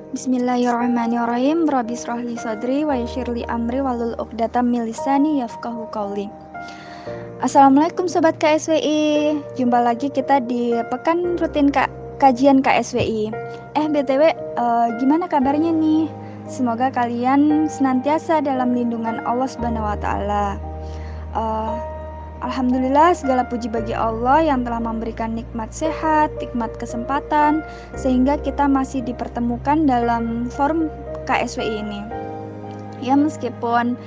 Bismillahirrahmanirrahim. Rabbi shrah li sadri wa yassir li amri wahlul 'uqdatam min lisani yafqahu qawli. Assalamualaikum sobat KSWI. Jumpa lagi kita di pekan rutin kajian KSWI. BTW, gimana kabarnya nih? Semoga kalian senantiasa dalam lindungan Allah Subhanahu wa taala. Alhamdulillah, segala puji bagi Allah yang telah memberikan nikmat sehat, nikmat kesempatan, sehingga kita masih dipertemukan dalam forum KSWI ini. Ya, meskipun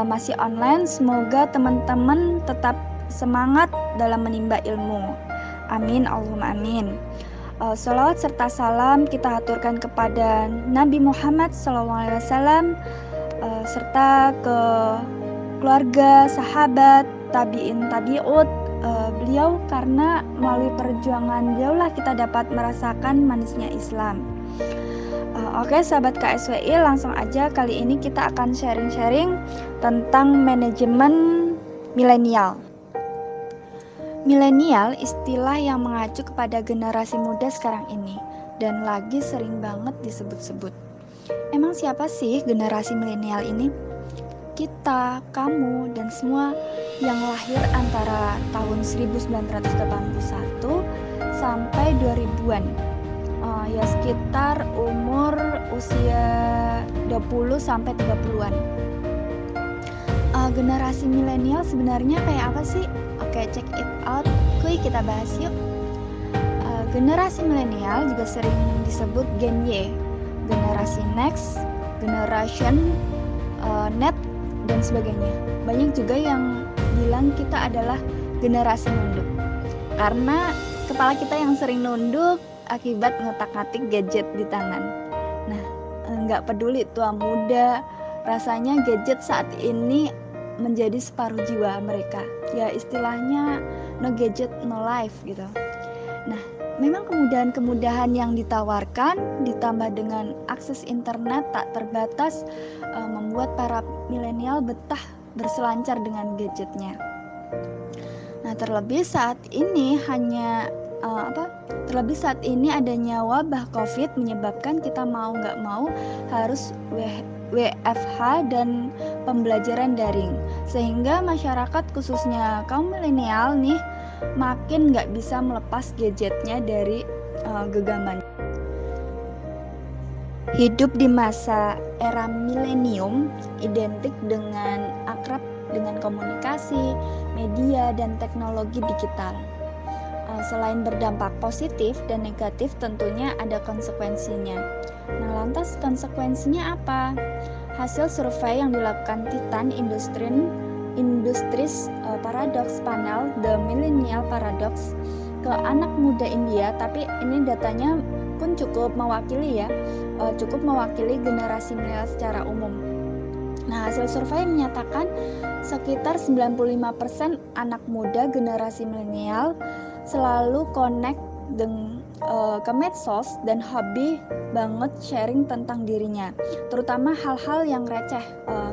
masih online, semoga teman-teman tetap semangat dalam menimba ilmu. Amin, Allahumma amin. Sholawat serta salam kita haturkan kepada Nabi Muhammad SAW, serta ke keluarga, sahabat, tabi'in, tabi'ut beliau, karena melalui perjuangan beliaulah kita dapat merasakan manisnya Islam. Oke sahabat KSWI, langsung aja kali ini kita akan sharing-sharing tentang manajemen milenial. Milenial istilah yang mengacu kepada generasi muda sekarang ini dan lagi sering banget disebut-sebut. Emang siapa sih generasi milenial ini? Kita, kamu, dan semua yang lahir antara tahun 1981 sampai 2000-an, ya sekitar umur usia 20 sampai 30-an. Generasi milenial sebenarnya kayak apa sih? Oke, check it out. Kuy, kita bahas yuk. Generasi milenial juga sering disebut Gen Y, generasi Next, Generation Net, dan sebagainya. Banyak juga yang bilang kita adalah generasi nunduk, karena kepala kita yang sering nunduk akibat ngotak-ngatik gadget di tangan. Nah, nggak peduli tua muda, rasanya gadget saat ini menjadi separuh jiwa mereka. Ya istilahnya no gadget no life gitu. Nah, memang kemudahan-kemudahan yang ditawarkan ditambah dengan akses internet tak terbatas membuat para milenial betah berselancar dengan gadgetnya. Nah, terlebih saat ini adanya wabah COVID menyebabkan kita mau nggak mau harus WFH dan pembelajaran daring, sehingga masyarakat khususnya kaum milenial nih makin nggak bisa melepas gadgetnya dari genggaman. Hidup di masa era milenium identik dengan akrab dengan komunikasi, media, dan teknologi digital. Selain berdampak positif dan negatif, tentunya ada konsekuensinya. Nah, lantas konsekuensinya apa? Hasil survei yang dilakukan Titan Industries Paradox Panel The Millennial Paradox ke anak muda India, tapi ini datanya pun cukup mewakili generasi milenial secara umum. Nah, hasil survei menyatakan sekitar 95% anak muda generasi milenial selalu connect ke medsos dan hobi banget sharing tentang dirinya, terutama hal-hal yang receh,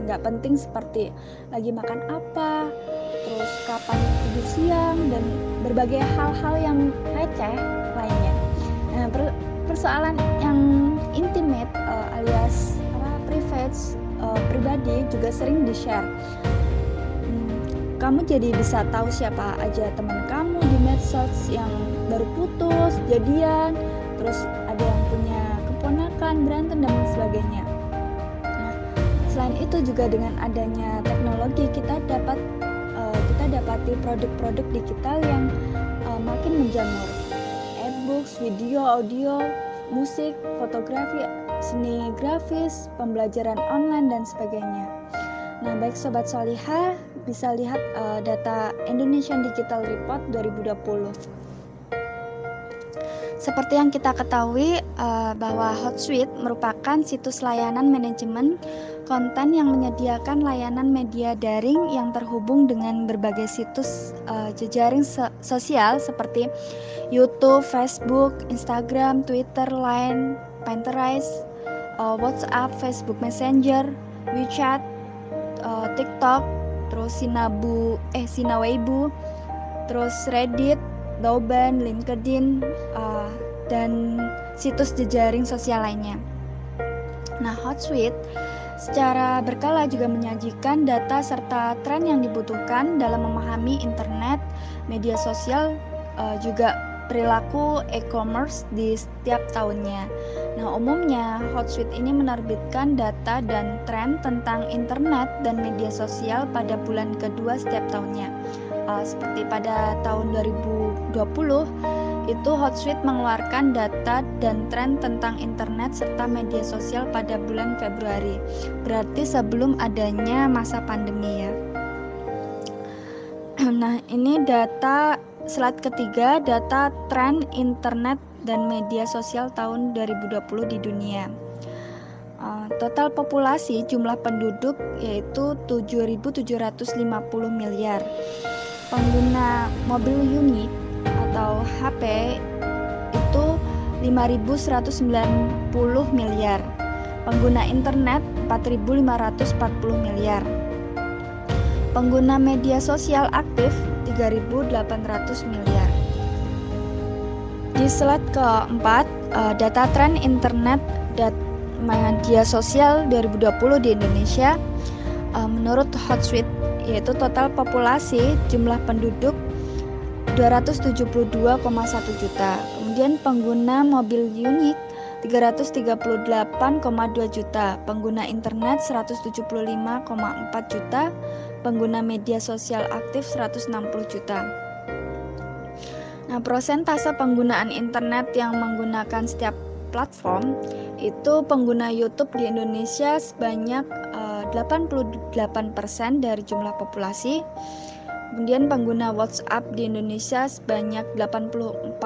nggak penting seperti lagi makan apa, terus kapan tidur siang, dan berbagai hal-hal yang receh lainnya. Nah, persoalan yang intimate alias private, pribadi juga sering di-share. Kamu jadi bisa tahu siapa aja teman kamu di medsos yang baru putus, jadian, terus ada yang punya keponakan, berantem, dan sebagainya. Nah, selain itu juga dengan adanya teknologi kita dapati produk-produk digital yang makin menjamur. E-books, video, audio, musik, fotografi, seni grafis, pembelajaran online, dan sebagainya. Nah, baik Sobat Solihah, bisa lihat data Indonesian Digital Report 2020. Seperti yang kita ketahui bahwa Hootsuite merupakan situs layanan manajemen konten yang menyediakan layanan media daring yang terhubung dengan berbagai situs jejaring sosial seperti YouTube, Facebook, Instagram, Twitter, Line, Pinterest, WhatsApp, Facebook Messenger, WeChat, TikTok, terus Sinaweibo, terus Reddit, Douban, LinkedIn, dan situs jejaring sosial lainnya. Nah, Hootsuite secara berkala juga menyajikan data serta tren yang dibutuhkan dalam memahami internet, media sosial, juga perilaku e-commerce di setiap tahunnya. Nah, umumnya Hootsuite ini menerbitkan data dan tren tentang internet dan media sosial pada bulan kedua setiap tahunnya. Seperti pada tahun 2020, itu Hootsuite mengeluarkan data dan tren tentang internet serta media sosial pada bulan Februari. Berarti sebelum adanya masa pandemi ya. Nah, ini data slide ketiga, data tren internet dan media sosial tahun 2020 di dunia. Total populasi jumlah penduduk yaitu 7.750 miliar. Pengguna mobil unit atau HP itu 5.190 miliar. Pengguna internet 4.540 miliar. Pengguna media sosial aktif 3.800 miliar. Di slide keempat, data tren internet dan media sosial 2020 di Indonesia. Menurut Hootsuite, yaitu total populasi jumlah penduduk 272,1 juta. Kemudian pengguna mobil unik 338,2 juta, pengguna internet 175,4 juta, pengguna media sosial aktif 160 juta. Nah, persentase penggunaan internet yang menggunakan setiap platform itu pengguna YouTube di Indonesia sebanyak 88% dari jumlah populasi. Kemudian pengguna WhatsApp di Indonesia sebanyak 84%,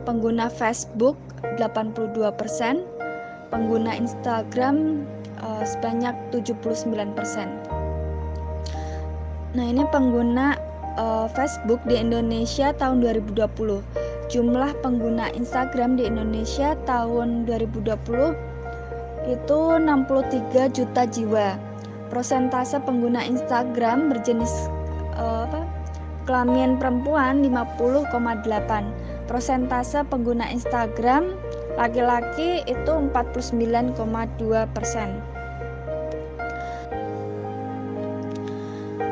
pengguna Facebook 82%, pengguna Instagram sebanyak 79%. Nah, ini pengguna Facebook di Indonesia tahun 2020. Jumlah pengguna Instagram di Indonesia tahun 2020 itu 63 juta jiwa. Persentase pengguna Instagram berjenis kelamin perempuan 50,8. Persentase pengguna Instagram laki-laki itu 49,2%.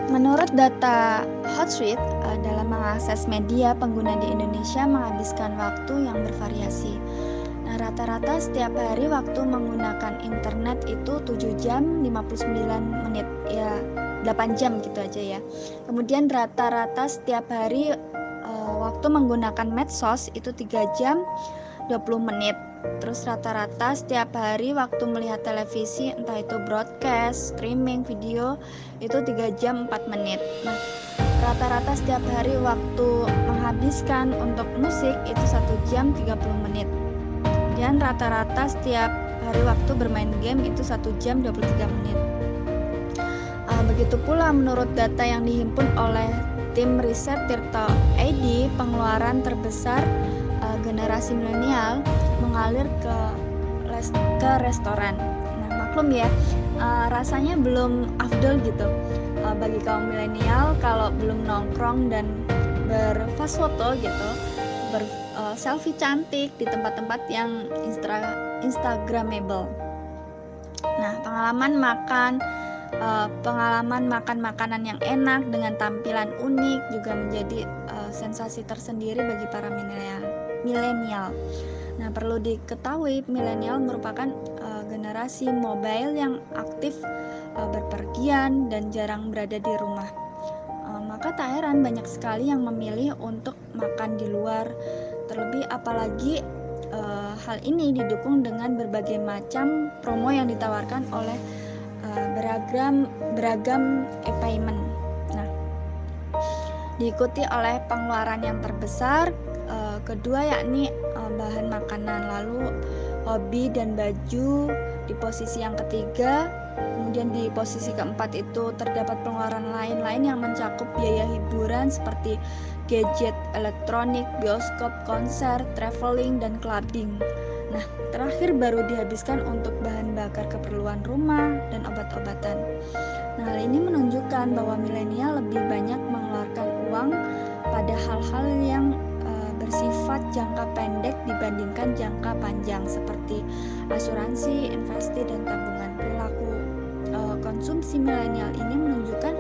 Menurut data Hootsuite, dalam mengakses media, pengguna di Indonesia menghabiskan waktu yang bervariasi. Nah, rata-rata setiap hari waktu menggunakan internet itu 7 jam 59 menit, ya 8 jam gitu aja ya. Kemudian rata-rata setiap hari waktu menggunakan medsos itu 3 jam 20 menit. Terus rata-rata setiap hari waktu melihat televisi, entah itu broadcast, streaming, video, itu 3 jam 4 menit. Nah, rata-rata setiap hari waktu menghabiskan untuk musik itu 1 jam 30 menit. Dan rata-rata setiap hari waktu bermain game itu 1 jam 23 menit. Begitu pula menurut data yang dihimpun oleh tim riset Tirta ID, pengeluaran terbesar generasi milenial mengalir ke restoran. Nah, maklum ya, rasanya belum afdol gitu bagi kaum milenial kalau belum nongkrong dan berfast foto gitu, selfie cantik di tempat-tempat yang instagramable. Nah, pengalaman makan makanan yang enak dengan tampilan unik juga menjadi sensasi tersendiri bagi para milenial. Nah, perlu diketahui milenial merupakan generasi mobile yang aktif berpergian dan jarang berada di rumah. Maka tak heran banyak sekali yang memilih untuk makan di luar. Terlebih apalagi hal ini didukung dengan berbagai macam promo yang ditawarkan oleh beragam e-payment. Nah, diikuti oleh pengeluaran yang terbesar kedua yakni bahan makanan, lalu hobi dan baju di posisi yang ketiga. Kemudian di posisi keempat itu terdapat pengeluaran lain-lain yang mencakup biaya hiburan seperti gadget elektronik, bioskop, konser, traveling, dan clubbing. Nah, terakhir baru dihabiskan untuk bahan bakar keperluan rumah dan obat-obatan. Nah, hal ini menunjukkan bahwa milenial lebih banyak mengeluarkan uang pada hal-hal yang bersifat jangka pendek dibandingkan jangka panjang seperti asuransi, investasi, dan tabungan. Perilaku konsumsi milenial ini menunjukkan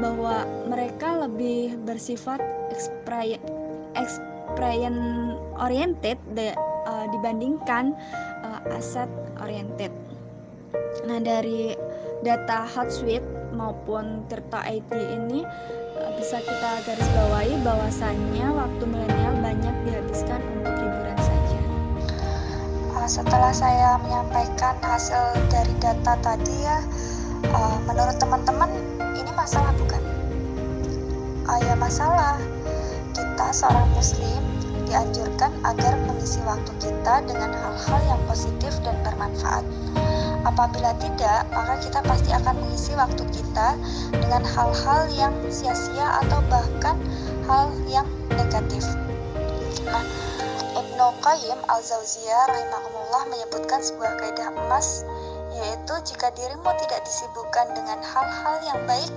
bahwa mereka lebih bersifat experience oriented dibandingkan asset oriented. Nah, dari data Hootsuite maupun Tirta IT ini bisa kita garis bawahi bahwasannya waktu milenial banyak dihabiskan untuk hiburan saja. Setelah saya menyampaikan hasil dari data tadi ya, menurut teman-teman ini masalah bukan? Ya masalah. Kita seorang muslim dianjurkan agar mengisi waktu kita dengan hal-hal yang positif dan bermanfaat. Apabila tidak, maka kita pasti akan mengisi waktu kita dengan hal-hal yang sia-sia atau bahkan hal yang negatif. Nah, Ibnu Qayyim al-Jauziyah rahimahullah menyebutkan sebuah kaidah emas, yaitu jika dirimu tidak disibukkan dengan hal-hal yang baik,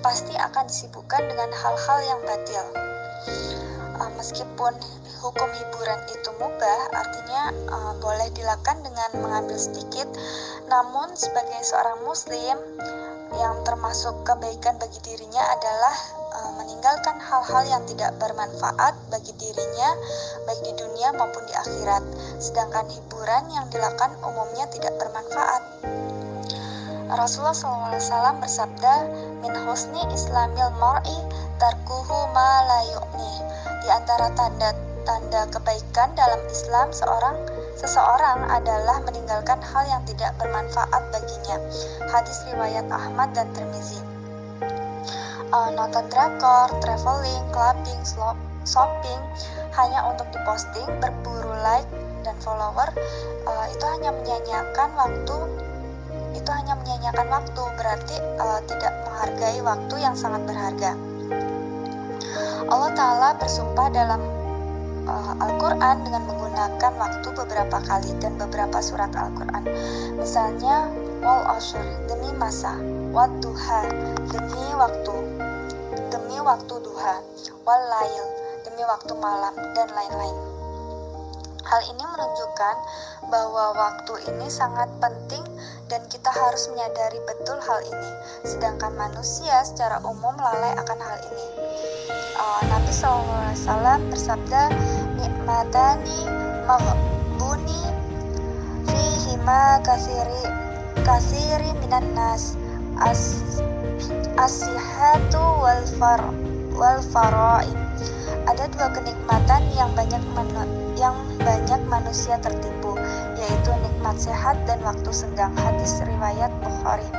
pasti akan disibukkan dengan hal-hal yang batil. Meskipun hukum hiburan itu mubah, artinya boleh dilakukan dengan mengambil sedikit, namun sebagai seorang muslim yang termasuk kebaikan bagi dirinya adalah meninggalkan hal-hal yang tidak bermanfaat bagi dirinya, baik di dunia maupun di akhirat. Sedangkan hiburan yang dilakukan umumnya tidak bermanfaat. Rasulullah SAW bersabda, min husni islamil mar'i tarkuhu ma la yu'ni. Di antara tanda kebaikan dalam Islam seseorang adalah meninggalkan hal yang tidak bermanfaat baginya. Hadis riwayat Ahmad dan Tirmizi. Nonton drakor, traveling, clubbing, shopping hanya untuk diposting, berburu like dan follower, itu hanya menyanyiakan waktu, berarti tidak menghargai waktu yang sangat berharga. Allah Ta'ala bersumpah dalam Al-Quran dengan menggunakan waktu beberapa kali dan beberapa surat Al-Quran. Misalnya, wal ashr, demi masa, wal duha, demi waktu duha, wal lail, demi waktu malam, dan lain-lain. Hal ini menunjukkan bahwa waktu ini sangat penting dan kita harus menyadari betul hal ini. Sedangkan manusia secara umum lalai akan hal ini. Nabi SAW bersabda, nikmatani maghbuni fihima kasiri minan nas as-sihhatu wal fara'i. Ada dua kenikmatan yang banyak manusia tertipu, yaitu nikmat sehat dan waktu senggang. Hadis riwayat Bukhari.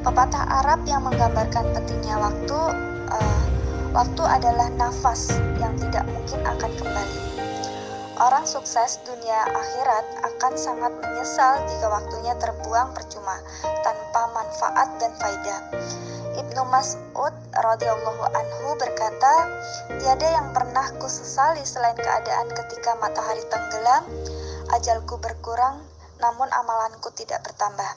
Pepatah Arab yang menggambarkan pentingnya waktu adalah nafas yang tidak mungkin akan kembali. Orang sukses dunia akhirat akan sangat menyesal jika waktunya terbuang percuma tanpa manfaat dan faidah. Ibnu Mas'ud radhiyallahu anhu berkata, tiada yang pernah kusesali selain keadaan ketika matahari tenggelam, ajalku berkurang, namun amalanku tidak bertambah.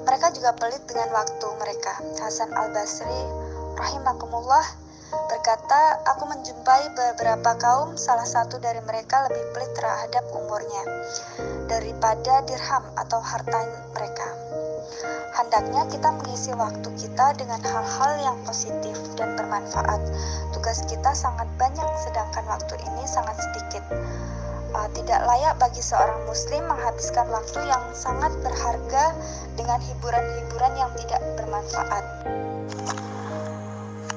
Mereka juga pelit dengan waktu mereka. Hasan al-Basri rahimakumullah berkata, aku menjumpai beberapa kaum, salah satu dari mereka lebih pelit terhadap umurnya daripada dirham atau harta mereka. Hendaknya kita mengisi waktu kita dengan hal-hal yang positif dan bermanfaat. Tugas kita sangat banyak, sedangkan waktu ini sangat sedikit. Tidak layak bagi seorang muslim menghabiskan waktu yang sangat berharga dengan hiburan-hiburan yang tidak bermanfaat.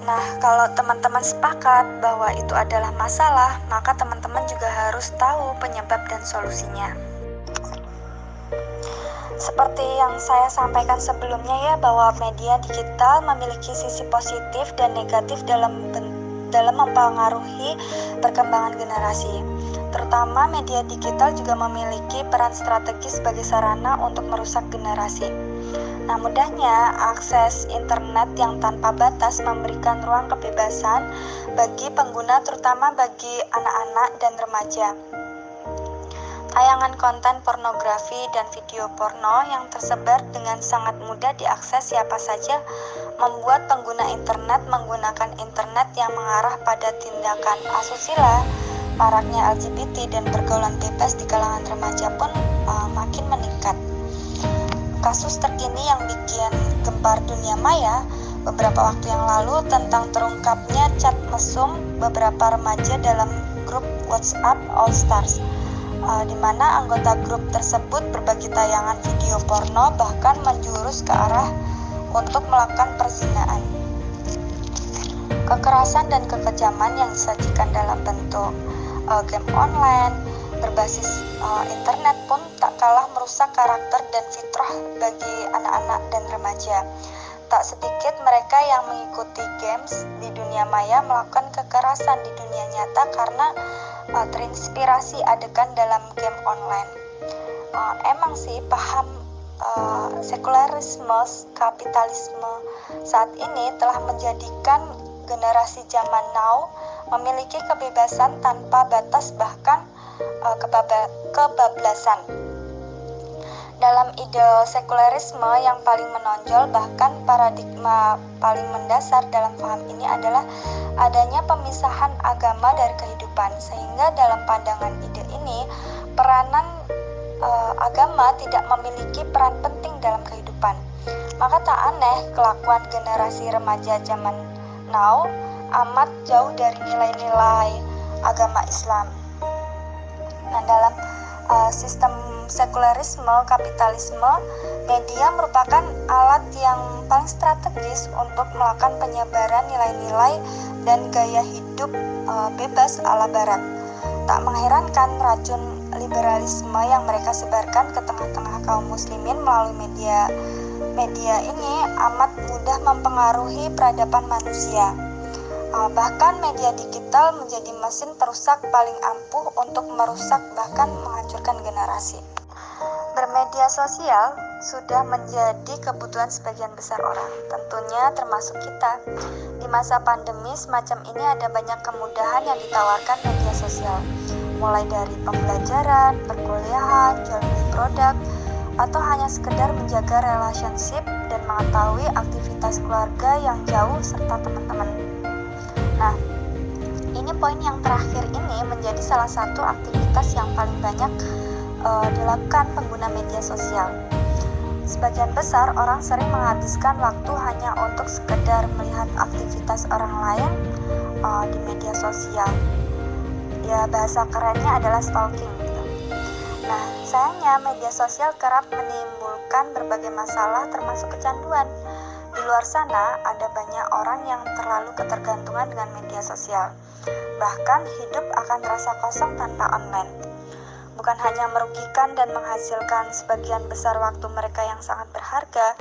Nah, kalau teman-teman sepakat bahwa itu adalah masalah, maka teman-teman juga harus tahu penyebab dan solusinya. Seperti yang saya sampaikan sebelumnya ya, bahwa media digital memiliki sisi positif dan negatif dalam mempengaruhi perkembangan generasi. Terutama media digital juga memiliki peran strategis sebagai sarana untuk merusak generasi. Nah, mudahnya akses internet yang tanpa batas memberikan ruang kebebasan bagi pengguna, terutama bagi anak-anak dan remaja. Tayangan konten pornografi dan video porno yang tersebar dengan sangat mudah diakses siapa saja membuat pengguna internet menggunakan internet yang mengarah pada tindakan asusila Maraknya LGBT dan pergaulan bebas di kalangan remaja pun makin meningkat. Kasus terkini yang bikin gempar dunia maya beberapa waktu yang lalu tentang terungkapnya chat mesum beberapa remaja dalam grup WhatsApp All Stars, di mana anggota grup tersebut berbagi tayangan video porno bahkan menjurus ke arah untuk melakukan perzinaan. Kekerasan dan kekejaman yang disajikan dalam bentuk game online berbasis internet pun tak kalah merusak karakter dan fitrah bagi anak-anak dan remaja. Tak sedikit mereka yang mengikuti games di dunia maya melakukan kekerasan di dunia nyata karena terinspirasi adegan dalam game online. Emang sih paham sekularisme, kapitalisme saat ini telah menjadikan generasi zaman now memiliki kebebasan tanpa batas, bahkan kebablasan. Dalam ide sekularisme yang paling menonjol, bahkan paradigma paling mendasar dalam paham ini adalah adanya pemisahan agama dari kehidupan, sehingga dalam pandangan ide ini peranan agama tidak memiliki peran penting dalam kehidupan. Maka tak aneh kelakuan generasi remaja zaman now amat jauh dari nilai-nilai agama Islam. Nah, dalam sistem sekularisme kapitalisme, media merupakan alat yang paling strategis untuk melakukan penyebaran nilai-nilai dan gaya hidup bebas ala barat. Tak mengherankan racun liberalisme yang mereka sebarkan ke tengah-tengah kaum muslimin melalui media ini amat mudah mempengaruhi peradaban manusia. Bahkan media digital menjadi mesin perusak paling ampuh untuk merusak bahkan menghancurkan generasi. Bermedia sosial sudah menjadi kebutuhan sebagian besar orang, tentunya termasuk kita. Di masa pandemi semacam ini ada banyak kemudahan yang ditawarkan media sosial, mulai dari pembelajaran, perkuliahan, jual beli produk, atau hanya sekedar menjaga relationship dan mengetahui aktivitas keluarga yang jauh serta teman-teman. Nah, ini poin yang terakhir ini menjadi salah satu aktivitas yang paling banyak dilakukan pengguna media sosial. Sebagian besar orang sering menghabiskan waktu hanya untuk sekedar melihat aktivitas orang lain di media sosial. Ya, bahasa kerennya adalah stalking gitu. Nah, sayangnya media sosial kerap menimbulkan berbagai masalah termasuk kecanduan. Di luar sana ada banyak orang yang terlalu ketergantungan dengan media sosial. Bahkan hidup akan terasa kosong tanpa online. Bukan hanya merugikan dan menghasilkan sebagian besar waktu mereka yang sangat berharga,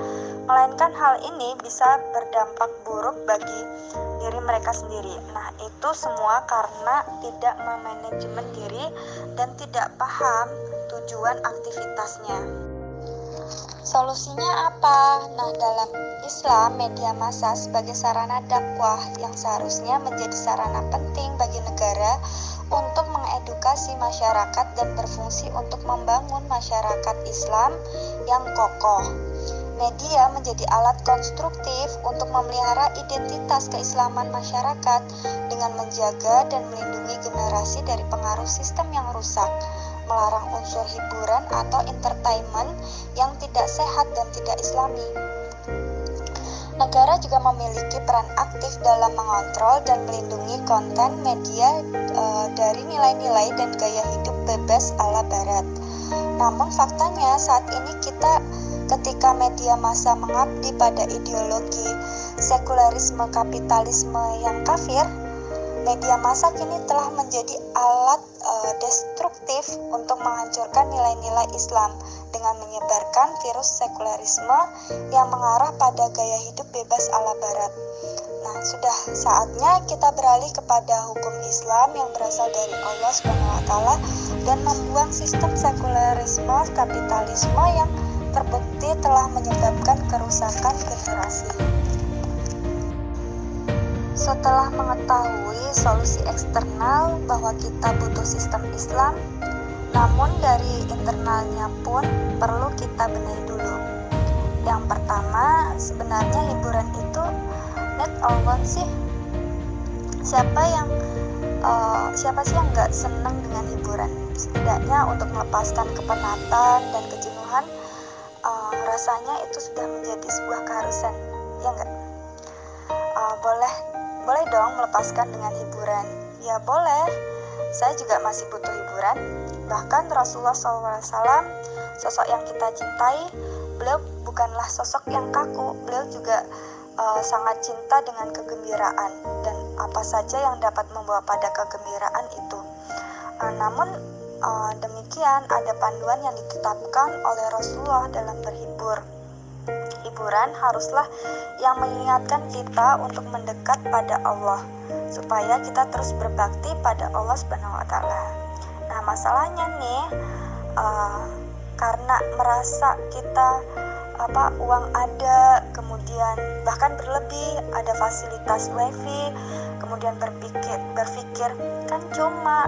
melainkan hal ini bisa berdampak buruk bagi diri mereka sendiri. Nah, itu semua karena tidak memanajemen diri dan tidak paham tujuan aktivitasnya. Solusinya apa? Nah, dalam Islam, media massa sebagai sarana dakwah yang seharusnya menjadi sarana penting bagi negara untuk mengedukasi masyarakat dan berfungsi untuk membangun masyarakat Islam yang kokoh. Media menjadi alat konstruktif untuk memelihara identitas keislaman masyarakat dengan menjaga dan melindungi generasi dari pengaruh sistem yang rusak, melarang unsur hiburan atau entertainment yang tidak sehat dan tidak islami. Negara juga memiliki peran aktif dalam mengontrol dan melindungi konten media dari nilai-nilai dan gaya hidup bebas ala barat. Namun faktanya saat ini ketika media massa mengabdi pada ideologi sekularisme kapitalisme yang kafir, media massa kini telah menjadi alat destruktif untuk menghancurkan nilai-nilai Islam dengan menyebarkan virus sekularisme yang mengarah pada gaya hidup bebas ala barat. Nah, sudah saatnya kita beralih kepada hukum Islam yang berasal dari Allah SWT dan membuang sistem sekularisme kapitalisme yang terbukti telah menyebabkan kerusakan generasi. Setelah mengetahui solusi eksternal bahwa kita butuh sistem Islam, namun dari internalnya pun perlu kita benahi dulu. Yang pertama, sebenarnya hiburan itu need or want sih? Siapa yang Siapa sih yang nggak senang dengan hiburan? Setidaknya untuk melepaskan kepenatan dan kejenuhan, rasanya itu sudah menjadi sebuah keharusan, ya nggak? Boleh dong melepaskan dengan hiburan. Ya boleh, saya juga masih butuh hiburan. Bahkan Rasulullah SAW, sosok yang kita cintai, beliau bukanlah sosok yang kaku. Beliau juga sangat cinta dengan kegembiraan dan apa saja yang dapat membawa pada kegembiraan itu. Namun demikian ada panduan yang ditetapkan oleh Rasulullah dalam berhibur. Hiburan haruslah yang mengingatkan kita untuk mendekat pada Allah, supaya kita terus berbakti pada Allah Subhanahu wa Ta'ala. Nah, masalahnya nih, karena merasa kita uang ada, kemudian bahkan berlebih, ada fasilitas wifi, kemudian berpikir kan cuma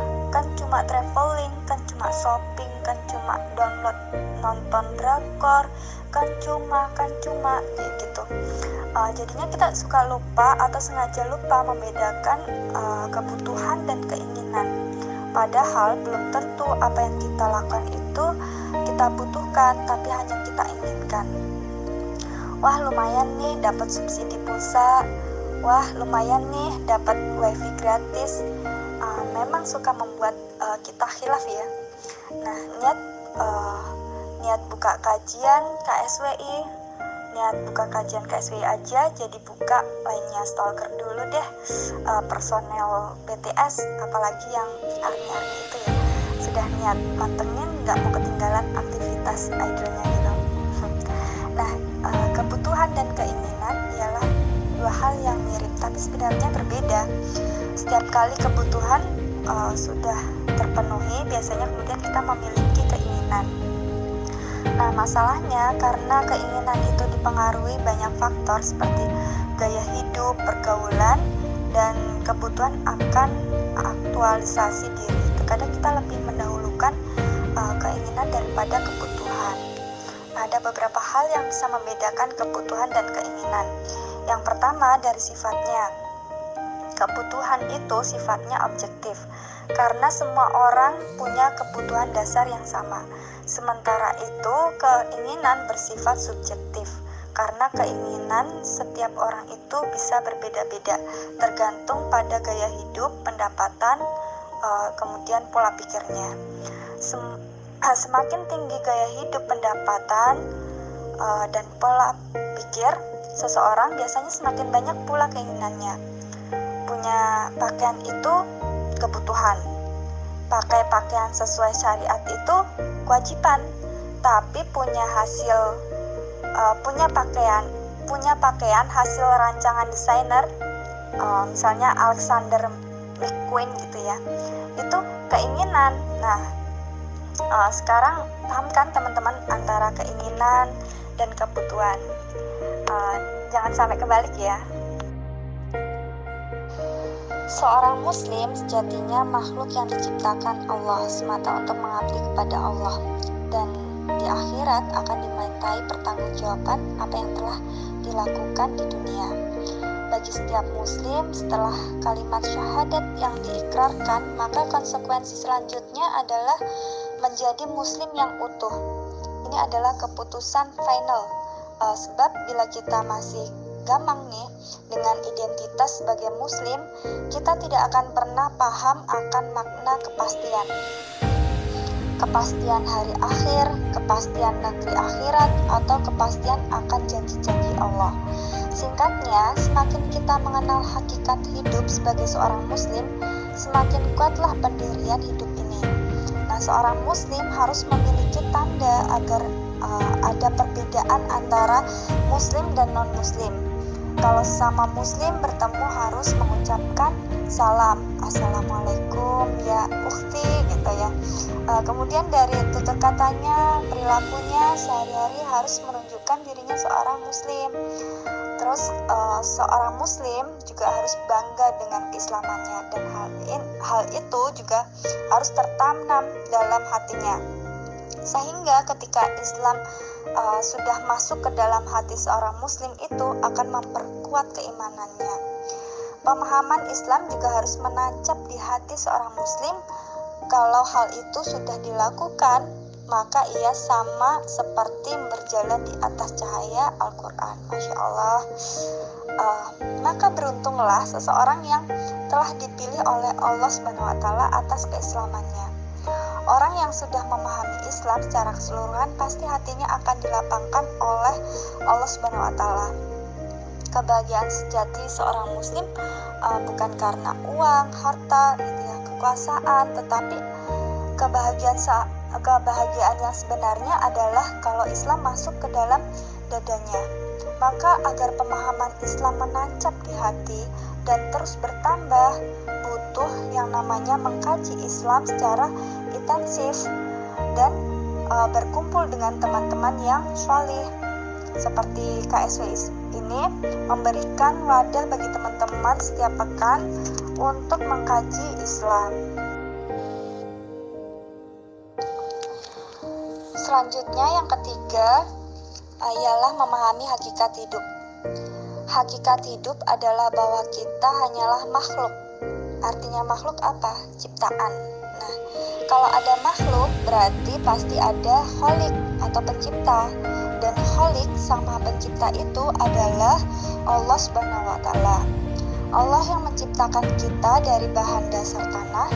traveling, kan cuma shopping, kan cuma download nonton drakor, kan cuma gitu. Jadinya kita suka lupa atau sengaja lupa membedakan kebutuhan dan keinginan. Padahal belum tentu apa yang kita lakukan itu kita butuhkan, tapi hanya kita inginkan. Wah, lumayan nih dapat subsidi pulsa. Wah, lumayan nih dapat wifi gratis. Memang suka membuat kita khilaf ya. Nah, niat buka kajian KSWI, niat buka kajian KSWI aja jadi buka lainnya stalker dulu deh, personel BTS, apalagi yang army itu ya, sudah niat mantengin nggak mau ketinggalan aktivitas idolnya gitu. Nah, kebutuhan dan keinginan ialah dua hal yang mirip tapi sebenarnya berbeda. Setiap kali kebutuhan sudah terpenuhi, biasanya kemudian kita memiliki keinginan. Nah, masalahnya karena keinginan itu dipengaruhi banyak faktor seperti gaya hidup, pergaulan, dan kebutuhan akan aktualisasi diri. Terkadang kita lebih mendahulukan keinginan daripada kebutuhan. Nah, ada beberapa hal yang bisa membedakan kebutuhan dan keinginan. Yang pertama dari sifatnya. Kebutuhan itu sifatnya objektif, karena semua orang punya kebutuhan dasar yang sama. Sementara itu, keinginan bersifat subjektif, karena keinginan setiap orang itu bisa berbeda-beda, tergantung pada gaya hidup, pendapatan, kemudian pola pikirnya. Semakin tinggi gaya hidup, pendapatan, dan pola pikir seseorang, biasanya semakin banyak pula keinginannya. Punya pakaian itu kebutuhan, pakai pakaian sesuai syariat itu kewajiban, tapi punya pakaian hasil rancangan desainer, misalnya Alexander McQueen gitu ya, itu keinginan. Nah, sekarang paham kan teman-teman antara keinginan dan kebutuhan? Jangan sampai kebalik ya. Seorang muslim sejatinya makhluk yang diciptakan Allah semata untuk mengabdi kepada Allah, dan di akhirat akan dimintai pertanggungjawaban apa yang telah dilakukan di dunia. Bagi setiap muslim, setelah kalimat syahadat yang diikrarkan, maka konsekuensi selanjutnya adalah menjadi muslim yang utuh. Ini adalah keputusan final, sebab bila kita masih gampang nih dengan identitas sebagai muslim, kita tidak akan pernah paham akan makna kepastian hari akhir, kepastian negeri akhirat, atau kepastian akan janji-janji Allah. Singkatnya, semakin kita mengenal hakikat hidup sebagai seorang muslim, semakin kuatlah pendirian hidup ini. Nah, seorang muslim harus memiliki tanda agar ada perbedaan antara muslim dan non-muslim. Kalau sama muslim bertemu harus mengucapkan salam, assalamualaikum ya ukhti gitu ya. Kemudian dari tutur katanya, perilakunya sehari-hari harus menunjukkan dirinya seorang muslim. Terus seorang muslim juga harus bangga dengan keislamannya, dan hal itu juga harus tertanam dalam hatinya, sehingga ketika Islam sudah masuk ke dalam hati seorang muslim itu akan memperkuat keimanannya. Pemahaman Islam juga harus menancap di hati seorang muslim. Kalau hal itu sudah dilakukan, maka ia sama seperti berjalan di atas cahaya Al-Quran. Masya Allah. Maka beruntunglah seseorang yang telah dipilih oleh Allah SWT atas keislamannya. Orang yang sudah memahami Islam secara keseluruhan pasti hatinya akan dilapangkan oleh Allah SWT. Kebahagiaan sejati seorang muslim bukan karena uang, harta, gitu ya, kekuasaan, tetapi kebahagiaan yang sebenarnya adalah kalau Islam masuk ke dalam dadanya. Maka agar pemahaman Islam menancap di hati dan terus bertambah, butuh yang namanya mengkaji Islam secara intensif dan berkumpul dengan teman-teman yang salih. Seperti KSW ini memberikan wadah bagi teman-teman setiap pekan untuk mengkaji Islam. Selanjutnya yang ketiga ialah memahami hakikat hidup. Hakikat hidup adalah bahwa kita hanyalah makhluk. Artinya makhluk apa? Ciptaan. Nah, kalau ada makhluk berarti pasti ada kholik atau pencipta. Dan kholik sang maha pencipta itu adalah Allah SWT. Allah yang menciptakan kita dari bahan dasar tanah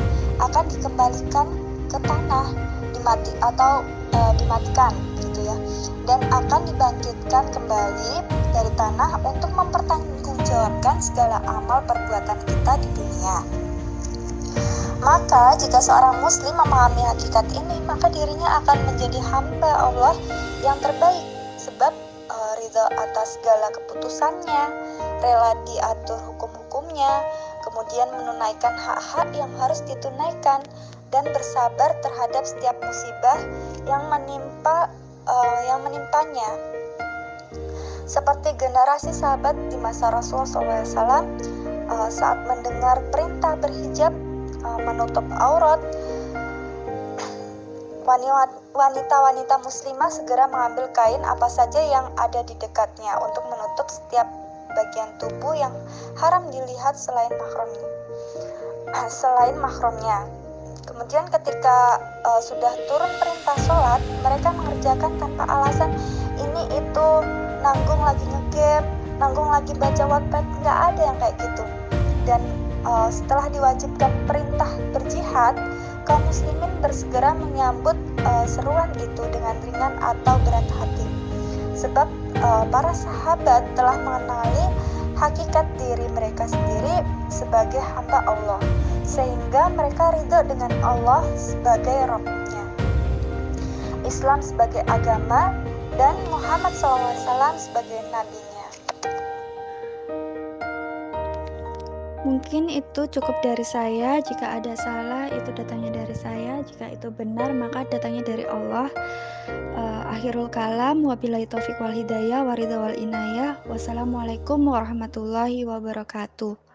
akan dikembalikan ke tanah, dimatikan gitu ya, dan akan dibangkitkan kembali dari tanah untuk mempertanggungjawabkan segala amal perbuatan kita di dunia. Maka jika seorang muslim memahami hakikat ini, maka dirinya akan menjadi hamba Allah yang terbaik, sebab ridha atas segala keputusannya, rela diatur hukum-hukumnya, kemudian menunaikan hak-hak yang harus ditunaikan, dan bersabar terhadap setiap musibah yang menimpanya. Seperti generasi sahabat di masa Rasulullah SAW saat mendengar perintah berhijab, menutup aurat, wanita-wanita muslimah segera mengambil kain apa saja yang ada di dekatnya untuk menutup setiap bagian tubuh yang haram dilihat selain mahramnya. Kemudian ketika sudah turun perintah sholat, mereka mengerjakan tanpa alasan ini itu, nanggung lagi ngegame, nanggung lagi baca Wattpad, nggak ada yang kayak gitu. Dan setelah diwajibkan perintah berjihad, kaum muslimin bersegera menyambut seruan itu dengan ringan atau berat hati. Sebab para sahabat telah mengenali hakikat diri mereka sendiri sebagai hamba Allah, sehingga mereka ridho dengan Allah sebagai Rabb-Nya, Islam sebagai agama, dan Muhammad SAW sebagai nabinya. Mungkin itu cukup dari saya. Jika ada salah, itu datangnya dari saya. Jika itu benar, maka datangnya dari Allah. Akhirul kalam, wabillahi taufiq wal hidayah, waridha wal inayah. Wassalamualaikum warahmatullahi wabarakatuh.